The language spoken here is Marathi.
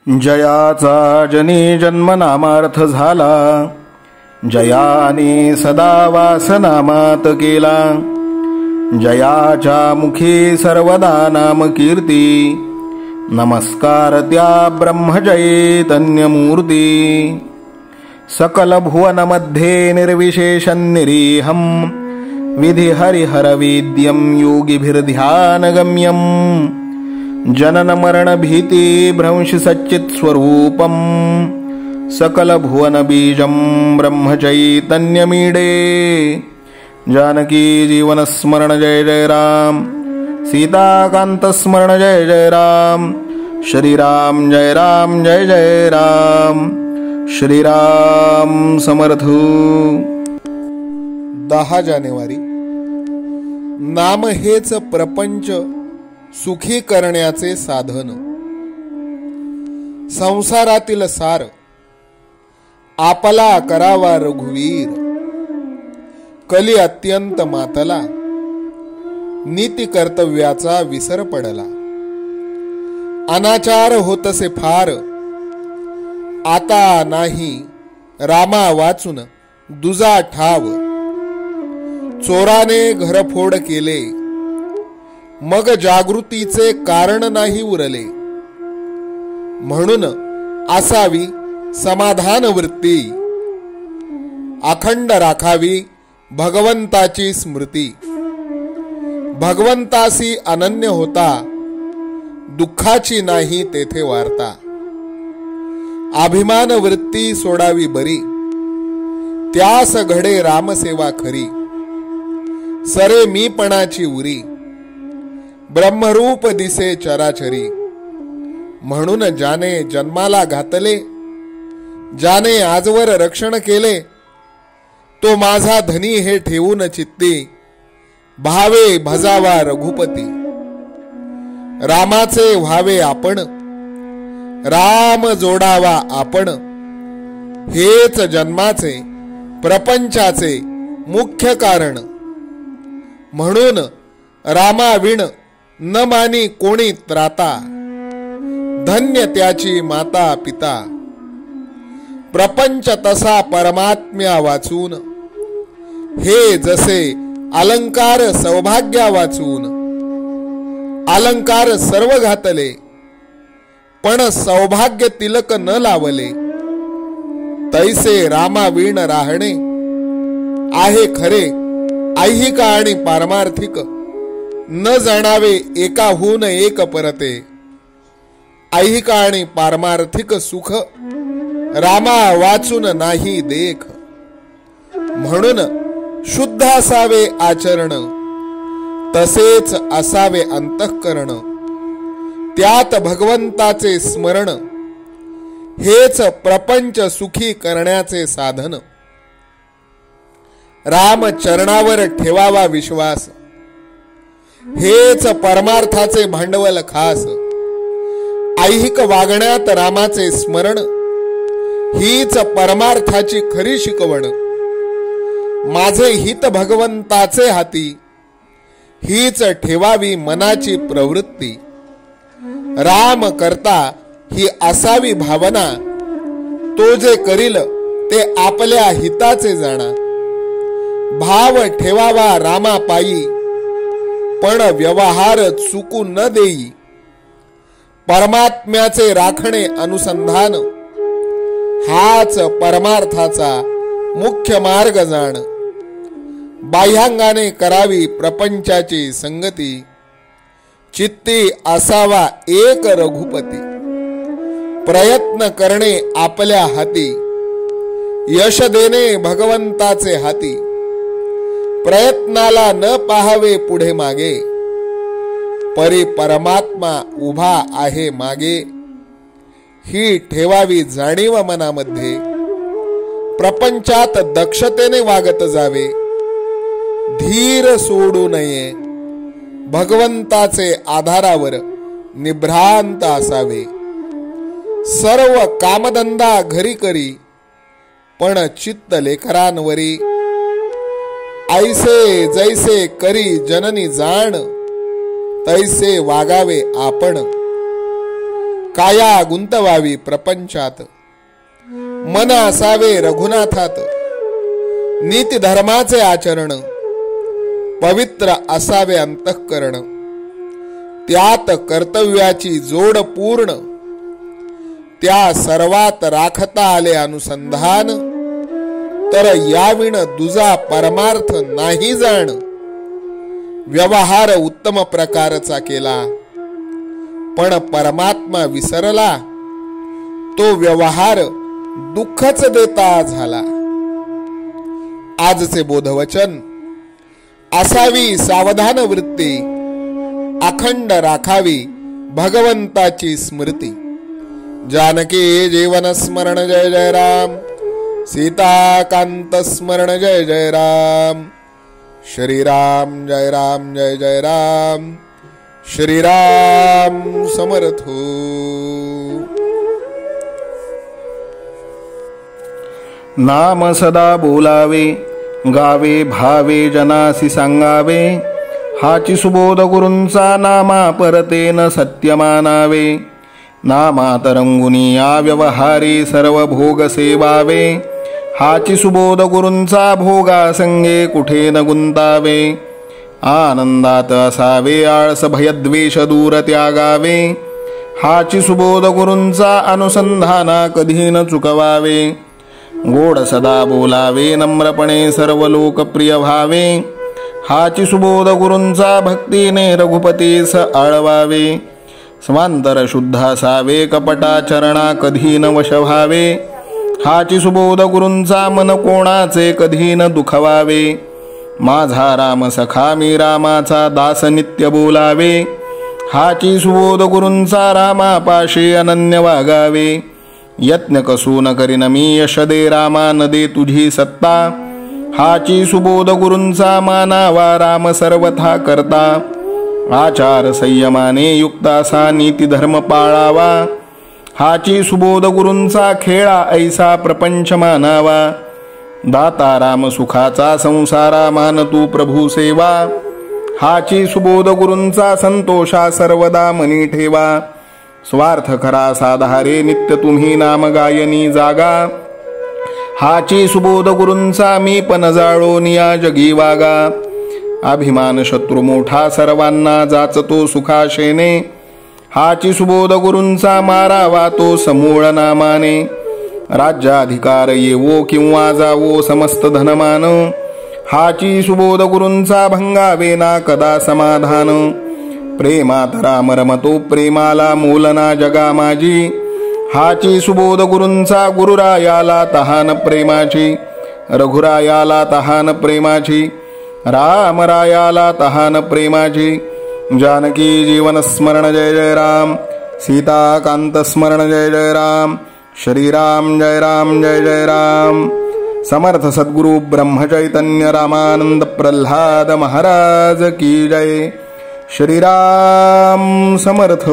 जयाचा जनी जन्मनामार्थ झाला, जयाने सदा वासनामात केला. जयाच्या मुखी सर्वदा नाम कीर्ती, नमस्कार त्या ब्रह्मचैतन्यमूर्ती. सकल भुवनमध्ये निर्विशेषं निरीहं, विधि हरिहरवेद्यं योगिभिर्ध्यानगम्यं. जनन मरण भीति भ्रंश सच्चित् स्वरूपं, सकल भुवन बीजं ब्रह्मचैतन्यमीडे. जानकी जीवन स्मरण जय जय राम, सीताकांत स्मरण जय जय राम. श्रीराम जय राम जय जय राम, श्रीराम समर्थ. 10 जानेवारी. नाम हेच प्रपंच सुखी करण्याचे साधन. संसारातील सार आपला करावा रघुवीर. कली अत्यंत मातला, नीती कर्तव्याचा विसर पडला. अनाचार होतसे फार, आता नाही रामा वाचून दुजा ठाव. चोराने घरफोड केले, मग जागृतीचे कारण नाही उरले. म्हणून असावी समाधान वृत्ती, अखंड राखावी भगवंताची स्मृती. भगवंतासी अनन्य होता, दुःखाची नाही तेथे वार्ता. अभिमान वृत्ती सोडावी बरी, त्यास घडे रामसेवा खरी. सरे मीपणाची उरी, ब्रह्मरूप दिसे चराचरी. म्हणून ज्याने जन्माला घातले, ज्याने आजवर रक्षण केले, तो माझा धनी हे ठेवून चित्ती. भावे भजावा रघुपती, रामाचे व्हावे आपण, राम जोडावा आपण. हेच जन्माचे प्रपंचाचे मुख्य कारण. म्हणून रामाविण न मानी कोणी त्राता, धन्य त्याची माता पिता. प्रपंच तसा परमात्म्या वाचून, हे जसे अलंकार सौभाग्या वाचून. अलंकार सर्व घातले, पण सौभाग्य तिलक न लावले. तैसे रामाविण राहणे आहे खरे ऐहिक आणि पारमार्थिक. न जाणावे एकाहून एक परते. ऐहिक आणि पारमार्थिक सुख रामा वाचून नाही देख. म्हणून शुद्ध असावे आचरण, तसेच असावे अंतःकरण. त्यात भगवंताचे स्मरण, हेच प्रपंच सुखी करण्याचे साधन. राम चरणावर ठेवावा विश्वास, हेच परमार्थाचे भांडवल खास. ऐहिक वागण्यात रामाचे स्मरण, हीच परमार्थाची खरी शिकवण. माझे हित भगवंताचे हाती, हीच ठेवावी मनाची प्रवृत्ती. राम करता ही असावी भावना, तो जे करील ते आपल्या हिताचे जाणा. भाव ठेवावा रामा पायी, पण व्यवहार चुकू न देई. परमात्म्याचे राखणे अनुसंधान, हाच परमार्थाचा मुख्य मार्ग जाण. बाह्यांगाने करावी प्रपंचाची संगती, चित्ती असावा एक रघुपती. प्रयत्न करणे आपल्या हाती, यश देणे भगवंताचे हाती. प्रयत्नाला न पाहावे पुढे मागे, परी परमात्मा उभा आहे मागे. ही ठेवावी जाणीव मनामध्ये, प्रपंचात दक्षतेने वागत जावे. धीर सोडू नये, भगवंताचे आधारावर निभ्रांत असावे. सर्व कामधंदा घरी करी, पण चित्त लेकरांवरी. ऐसे जैसे करी जननी जाण, तैसे वागावे आपण. काया गुंतवावी प्रपंचात, मन असावे रघुनाथात, नीती धर्माचे आचरण, पवित्र असावे अंतःकरण, त्यात कर्तव्याची जोड पूर्ण, त्या सर्वात राखता आले अनुसंधान, तर याविण दुजा परमार्थ नाही जाण, व्यवहार उत्तम प्रकारचा केला, पण परमात्मा विसरला, तो व्यवहार दुःखच देता झाला. आजचे बोधवचन, असावी सावधान वृत्ती, अखंड राखावी भगवंताची स्मृती. जानकी जीवन स्मरण जय जय राम, सीताकांत स्मरण जय जय राम. श्रीराम जय राम जय जय राम. श्रीराम समर्थ. नाम सदा बोलावे, गावे भावे जनासी सांगावे, हाची सुबोध गुरूंचा नामा परतेन सत्य मानावे. नामात रंगुनी या व्यवहारी सर्व भोग सेवावे, हाची सुबोध गुरूंचा भोगा संगे कुठे न गुंतावे. आनंदात असावे आळस भयद्वेष दूर त्यागावे, हाची सुबोध गुरूंचा अनुसंधाना कधी न चुकवावे. गोड सदा बोलावे नम्रपणे सर्व लोकप्रिय व्हावे, हाची सुबोध गुरूंचा भक्तीने रघुपतीस आळवावे. स्वांतर शुद्ध असावे कपटाचरणा कधी न वश व्हावे, हाची सुबोध गुरूंचा मन कोणाचे कधी न दुखवावे. माझा राम सखा मी रामाचा दास नित्य बोलावे, हाची सुबोध गुरूंचा रामापाशी अनन्य वागावे. यत्न कसून करीन मी यश दे रामा न दे तुझी सत्ता, हाची सुबोध गुरूंचा मानावा राम सर्वथा करता. आचार संयमाने युक्त असा नीती धर्म पाळावा, हाची सुबोध गुरूंचा खेळा ऐसा प्रपंच मानावा. दाता राम सुखाचा संसारा मान तू प्रभू सेवा, हाची सुबोध गुरूंचा संतोषा सर्वदा मनी ठेवा. स्वार्थ खरा साधारे नित्य तुम्ही नाम गायनी जागा, हाची सुबोध गुरूंचा मी पण जाळो निया जगी वागा. अभिमान शत्रू मोठा सर्वांना जाचतो सुखाशेने, हाची सुबोध गुरूंचा मारावा तो समूळ नामाने. राज्याधिकार येवो किंवा जावो समस्त धनमान, हाची सुबोध गुरूंचा भंगावे ना कदा समाधान. प्रेमात राम रमतो प्रेमाला मोलना जगा माझी, हाची सुबोध गुरूंचा गुरुरायाला तहान प्रेमाची. रघुरायाला तहान प्रेमाची, रामरायाला तहान प्रेमाची. जानकी जीवन स्मरण जय जय राम, सीताकांत स्मरण जय जय राम. श्रीराम जय राम जय जय राम. समर्थ सद्गुरु ब्रह्मचैतन्य रामानंद प्रल्हाद महाराज की जय. श्रीराम समर्थ.